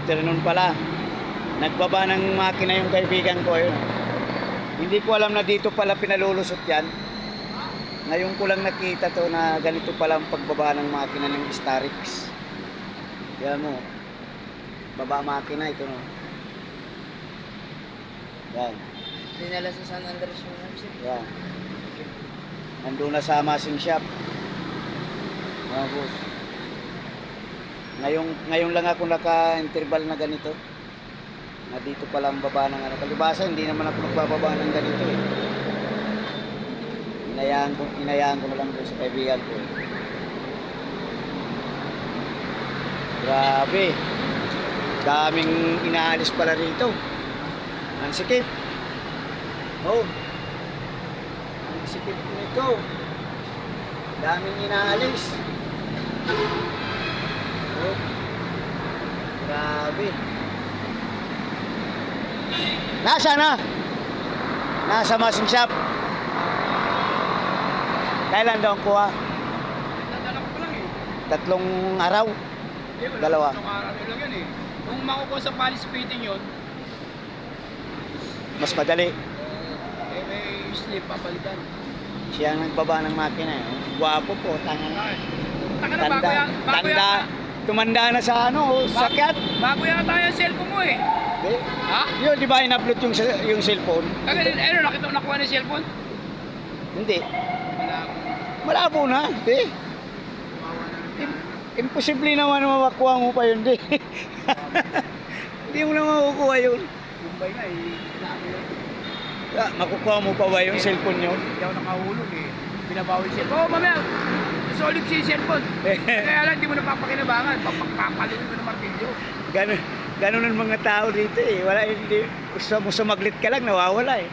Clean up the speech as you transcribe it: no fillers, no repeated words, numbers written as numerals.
afternoon pala. Nagbaba ng makina yung kaibigan ko yun. Hindi ko alam na dito pala pinalulusot yan. Ngayon ko lang nakita to na ganito pala ang pagbaba ng makina ng Starix. Kaya mo, baba makina ito no. Yan. Dinala sa San Andres yung hamsin. Yan. Nandun na sa Masing Shop. Mga boss. Ngayon lang ako naka-interval na ganito. Na dito pala ang baba ng ano. Kalibasa, hindi naman ako nagbababa ng ganito eh. Inayaan ko na lang doon sa kaibigan ko. Grabe. Daming inaalis pala rito. Ang sikip. Oh. Ang sikip nito. Daming inaalis. Oh. Grabe. Nasa na? Nasa Masing Shop. Kailan daw ang kuha? Dadala ko pa lang eh. 3 araw. Hindi, wala. Dalawa. Isang araw lang yan eh. Kung makukuha sa police fitting yun, Mas madali. may slip papalitan. Siya ang nagbaba ng makina eh. Gwapo po, tanga. Taka na, bago yata. Tumanda na sa ano, sakyat. Bago yata yung cellphone mo eh. Di, Ha? yun, di ba in-upload yung cellphone? Ano, nakuha na yung cellphone? Hindi. Wala. Malabo na, di. Imposible naman na makuha mo pa yun, di. Hindi mo na makukuha yun. Mumbai nga eh. Kailangan yun. Makukuha mo pa ba yung cellphone nyo? Hindi ako nakahulog eh. Binabawal yung cellphone. Oh, mamaya. Solid siya yung cellphone. Kaya lang, di mo napapakinabangan. Papakapalin mo ng martilyo. Ganun ang mga tao dito eh. Wala, hindi. Gusto mo sumaglit ka lang, nawawala eh.